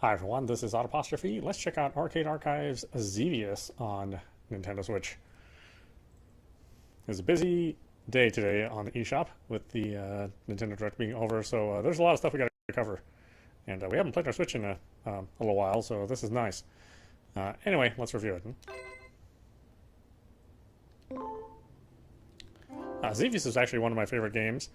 Hi everyone, this is audap. Let's check out Arcade Archive's Xevious on Nintendo Switch. It's a busy day today on the eShop with the Nintendo Direct being over, so there's a lot of stuff we got to cover. And we haven't played our Switch in a little while, so this is nice. Anyway, let's review it. Xevious is actually one of my favorite games,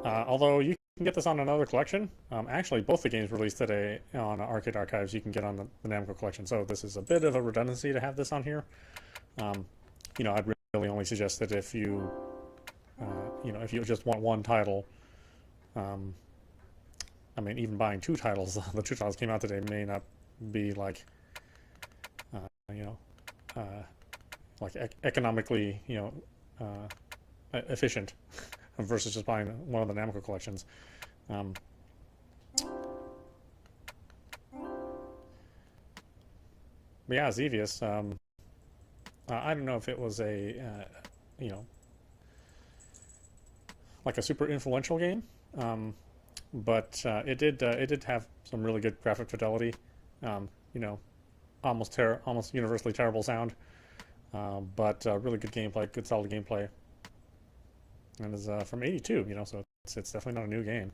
although you can get this on another collection. Actually, both the games released today on Arcade Archives you can get on the NAMCO collection, so this is a bit of a redundancy to have this on here. I'd really only suggest that if you, if you just want one title, even buying two titles, the two titles came out today may not be like, economically, efficient versus just buying one of the NAMCO collections. But yeah, Xevious, I don't know if it was a, like a super influential game, but it did have some really good graphic fidelity, almost universally terrible sound, but really good gameplay, good solid gameplay. And is from '82, so it's definitely not a new game.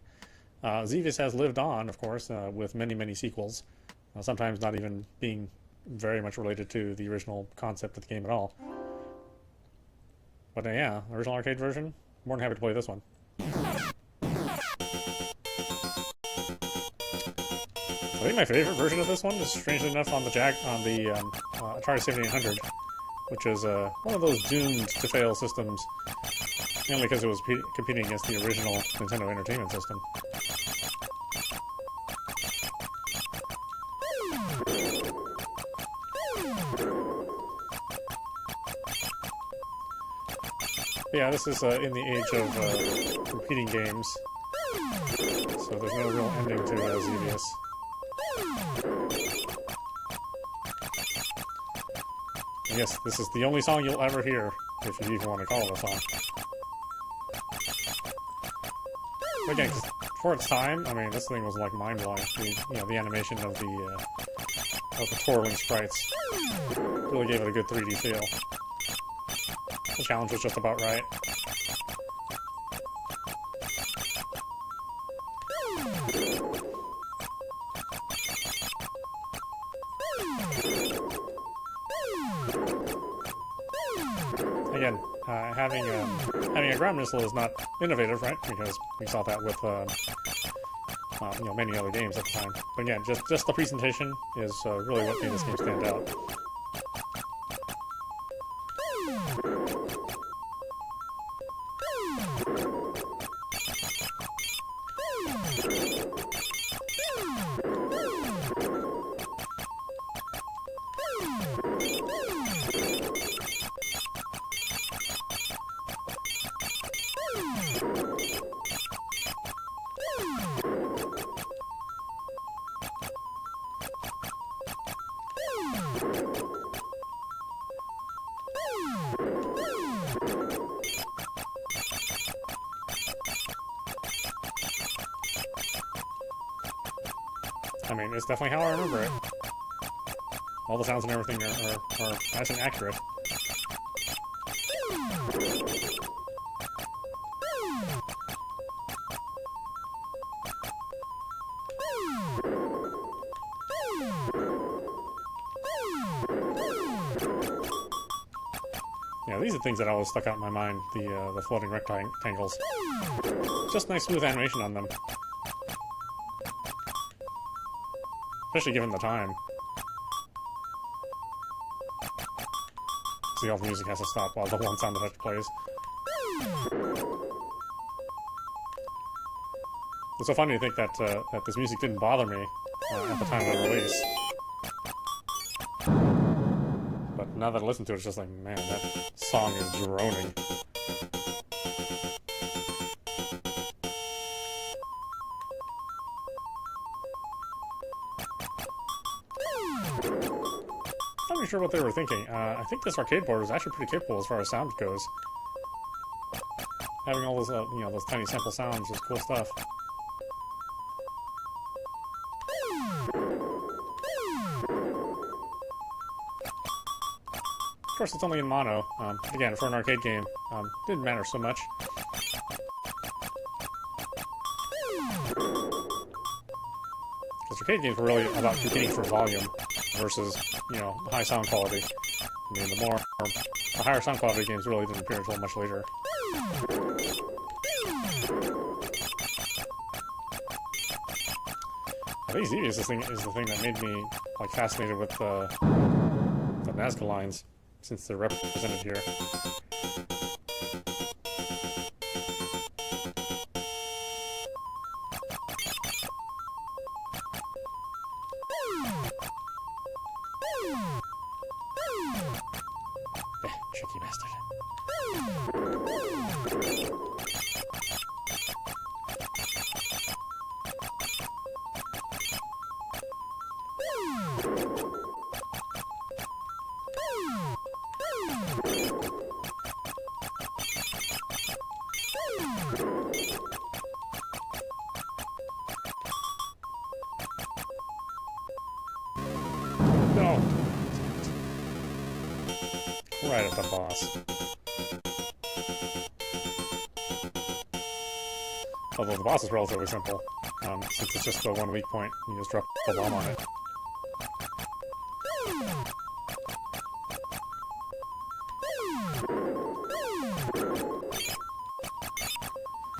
Xevious has lived on, of course, with many sequels, sometimes not even being very much related to the original concept of the game at all. But yeah, original arcade version, more than happy to play this one. I think my favorite version of this one is, strangely enough, on the Atari 7800, which is one of those doomed to fail systems, mainly because it was competing against the original Nintendo Entertainment System. But yeah, this is in the age of competing games, so there's no real ending to Xevious. And yes, this is the only song you'll ever hear, if you even want to call it a song. But again, for its time, this thing was like mind-blowing. The animation of the twirling sprites really gave it a good 3D feel. The challenge was just about right. Again, having a ground missile is not innovative, right? Because we saw that with many other games at the time. But again, just the presentation is really what made this game stand out. It's definitely how I remember it. All the sounds and everything are nice and accurate. Yeah, these are things that always stuck out in my mind, the floating rectangles. Just nice smooth animation on them. Especially given the time. See, all the music has to stop while the one sound effect plays. It's so funny to think that that this music didn't bother me at the time of the release. But now that I listen to it, it's just like, man, that song is droning. I'm not sure what they were thinking. I think this arcade board is actually pretty capable as far as sound goes. Having all those, those tiny sample sounds is cool stuff. course, it's only in mono. Again, for an arcade game, didn't matter so much. Because arcade games were really about competing for volume versus, you know, high sound quality. I mean, the higher sound quality games really didn't appear until much later. I think Xevious is the thing that made me like fascinated with the Nazca lines, since they're represented here. Tricky bastard. No! Right at the boss. Although the boss is relatively simple, since it's just the one weak point, you just drop the bomb on it.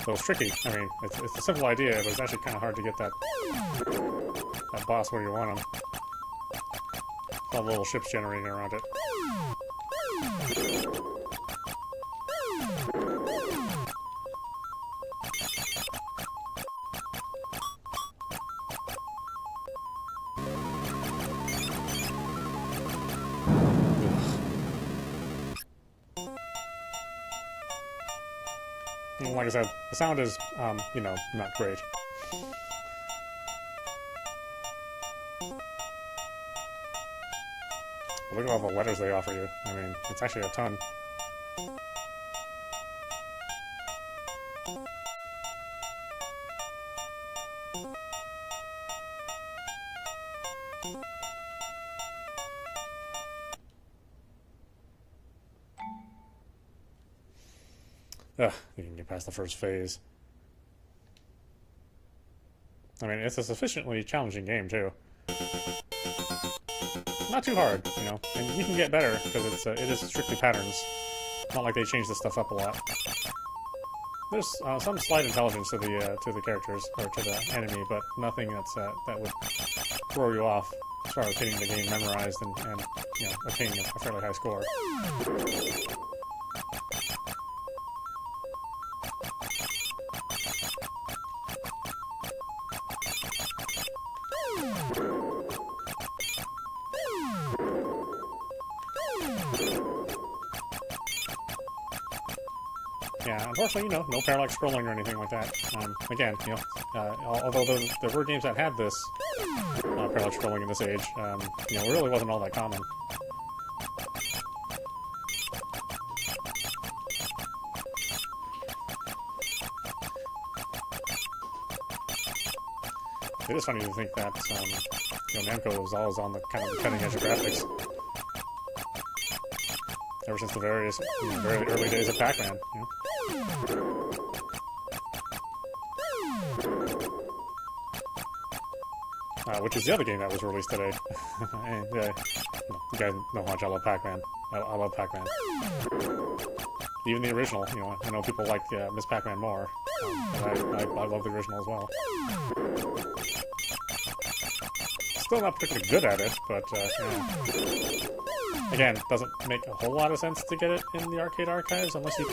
So it's tricky. I mean, it's a simple idea, but it's actually kind of hard to get that boss where you want him. All the little ships generating around it. And like I said, the sound is, you know, not great. Look at all the letters they offer you. I mean, it's actually a ton. Ugh, you can get past the first phase. I mean, it's a sufficiently challenging game, too. Not too hard, you know, and you can get better because it is strictly patterns. Not like they change this stuff up a lot. There's some slight intelligence to the characters or to the enemy, but nothing that's that would throw you off as far as getting the game memorized and you know, attaining a fairly high score. Yeah, unfortunately, you know, no parallax scrolling or anything like that. Again, you know, although there were games that had this parallax scrolling in this age, you know, it really wasn't all that common. It is funny to think that, you know, NAMCO was always on the kind of the cutting edge of graphics. Ever since the very early days of Pac-Man, you know? Which is the other game that was released today. And, you guys know how much I love Pac-Man. I love Pac-Man. Even the original, you know, I know people like Miss Pac-Man more, but I love the original as well. Still not particularly good at it, but, yeah. Again, doesn't make a whole lot of sense to get it in the arcade archives unless you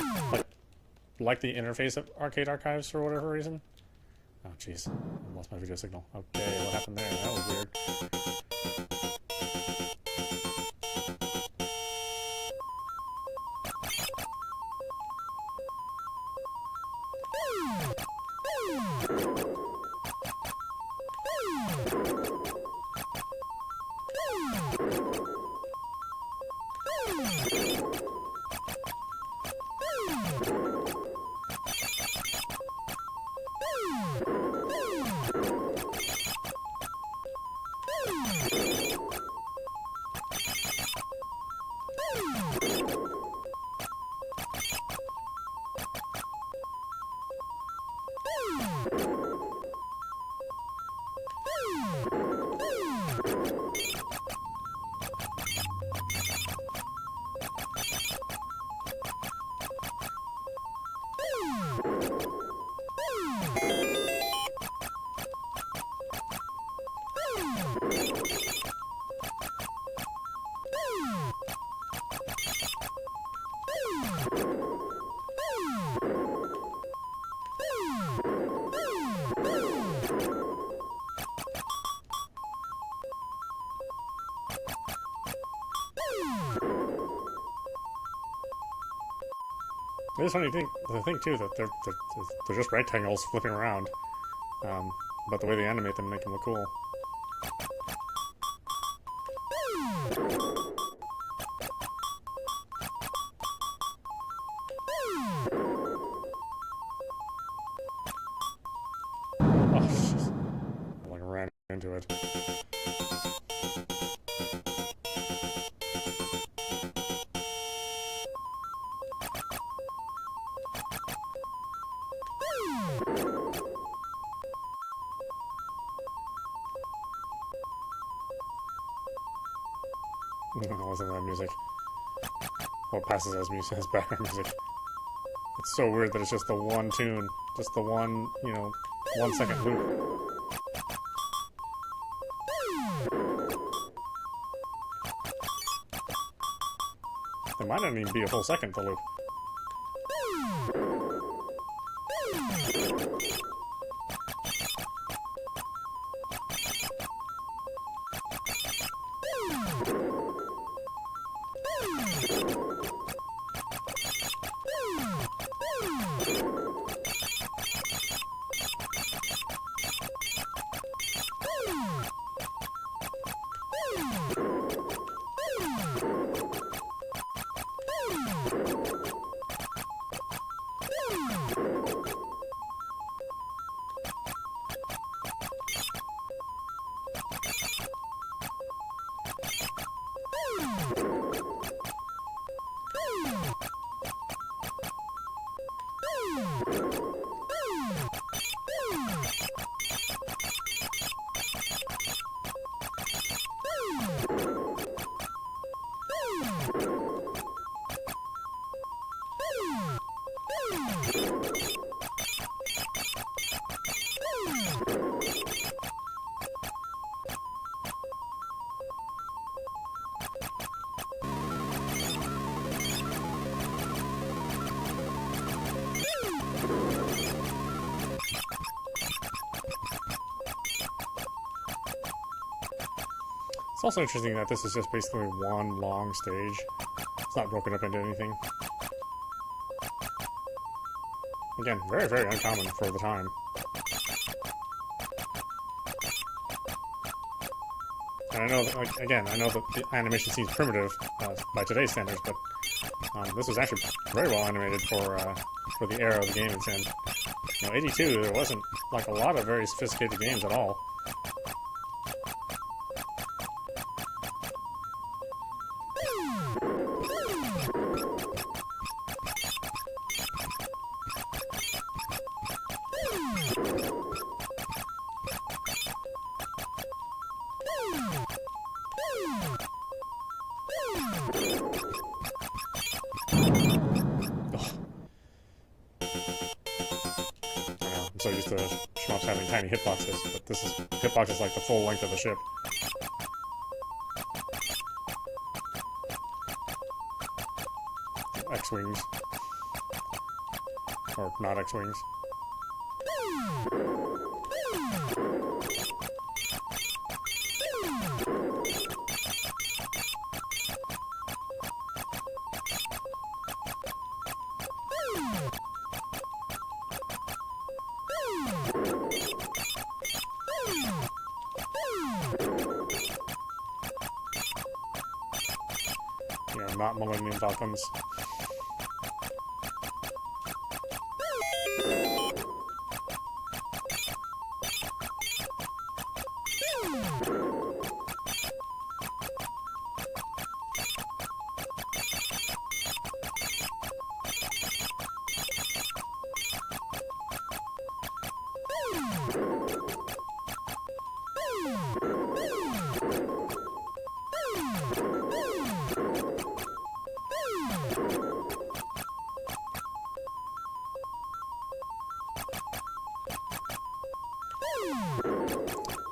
like the interface of arcade archives for whatever reason. Oh jeez, I lost my video signal. Okay, what happened there? That was weird. It is funny to think too that they're just rectangles flipping around, but the way they animate them make them look cool. Oh, jeez. Like ran into it. Listen to that music. Well, it passes as music, as background music. It's so weird that it's just the one tune, just the one, 1 second loop. It might not even be a full second, the loop. It's also interesting that this is just basically one long stage. It's not broken up into anything. Again, very, very uncommon for the time. And I know that, again, I know that the animation seems primitive by today's standards, but this was actually very well animated for the era of the game it's in. 82, there wasn't like a lot of very sophisticated games at all. I'm so used to shmups having tiny hitboxes, but this is hitboxes like the full length of the ship. X-wings. Or not X-wings. Not Millennium Falcons.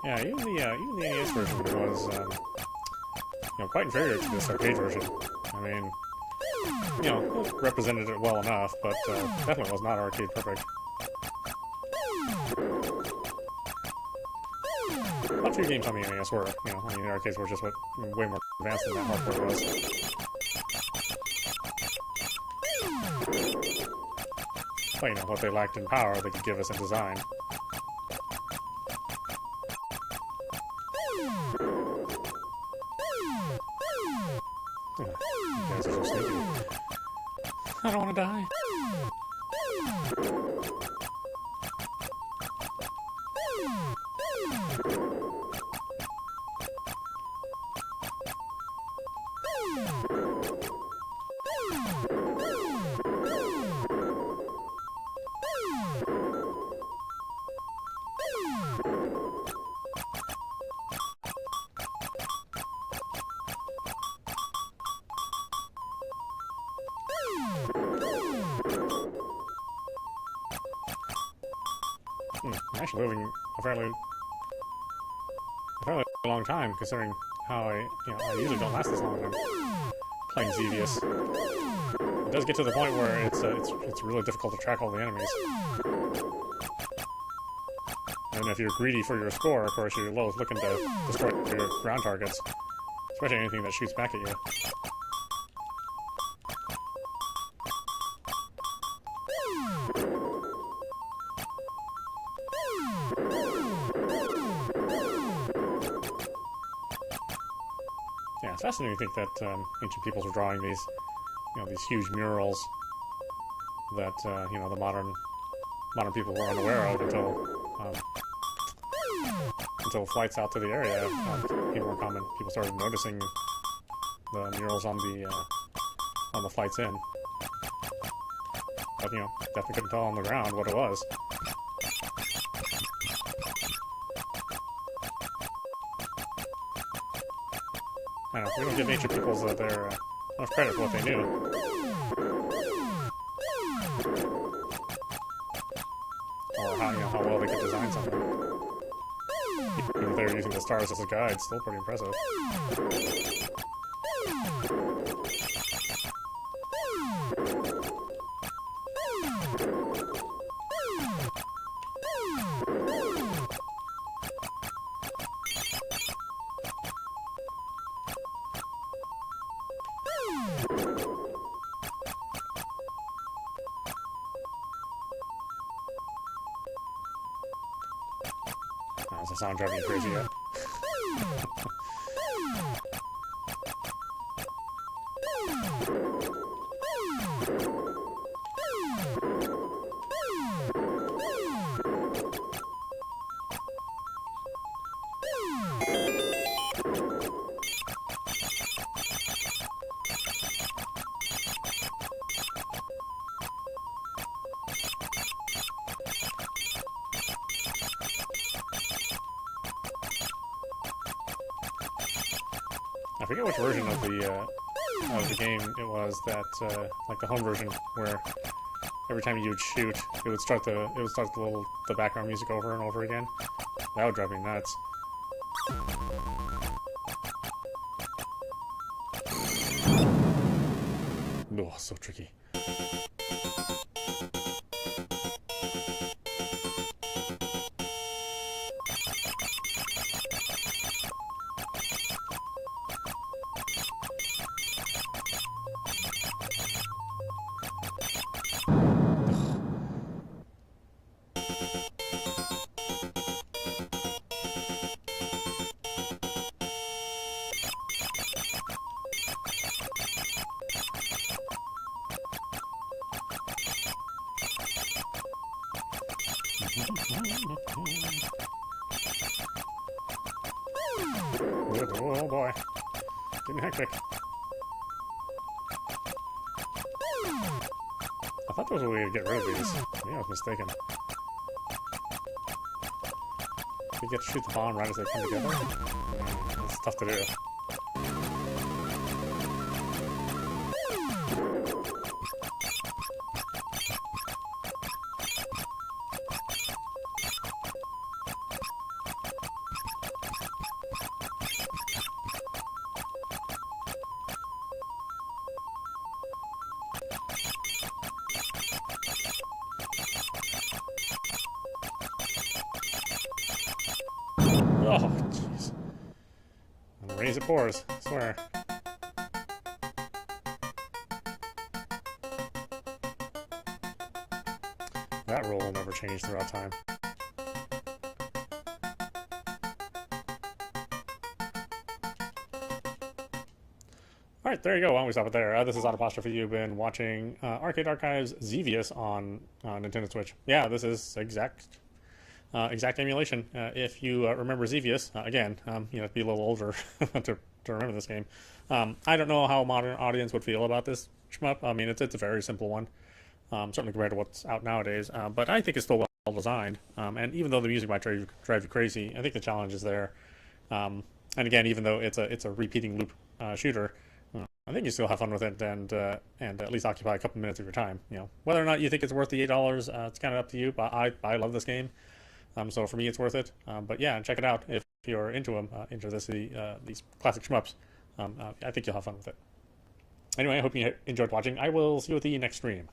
Yeah, even the NES version was, quite inferior to this arcade version. I mean, it represented it well enough, but definitely was not arcade perfect. A few games on the NES were, the arcades were just way more advanced than that hardware was. But, you know, what they lacked in power, they could give us in design. You guys are so sneaky. I don't want to die. I'm actually living a fairly long time, considering how I usually don't last this long when I'm playing Xevious. It does get to the point where it's really difficult to track all the enemies. And if you're greedy for your score, of course, you're always looking to destroy your ground targets, especially anything that shoots back at you. Yeah, it's fascinating to think that ancient peoples were drawing these, these huge murals that the modern people were unaware of until flights out to the area became more common. People started noticing the murals on the flights in, but definitely couldn't tell on the ground what it was. I don't know, we don't give ancient peoples enough credit for what they knew. Or how well they could design something. Even if they were using the stars as a guide, still pretty impressive. Does the sound driving you crazy yet? I forget which version of the game it was that, like the home version, where every time you would shoot, it would start the background music over and over again. That would drive me nuts. Oh, so tricky. Oh boy. Getting hectic. I thought there was a way to get rid of these. Maybe I was mistaken. You get to shoot the bomb right as they come together. It's tough to do. Oh, jeez. Raise it pours, I swear. That rule will never change throughout time. All right, there you go. Why don't we stop it there? This is audap. You've been watching Arcade Archives Xevious on Nintendo Switch. Yeah, this is exact emulation. If you remember Xevious, again, you know, to be a little older to remember this game. I don't know how a modern audience would feel about this shmup. I mean, it's a very simple one, certainly compared to what's out nowadays. But I think it's still well designed. And even though the music might drive you crazy, I think the challenge is there. And again, even though it's a repeating loop shooter, I think you still have fun with it and at least occupy a couple minutes of your time. You know, whether or not you think it's worth the $8, it's kind of up to you. But I love this game, so for me it's worth it. But yeah, check it out if you're into them, into these classic shmups. I think you'll have fun with it. Anyway, I hope you enjoyed watching. I will see you at the next stream.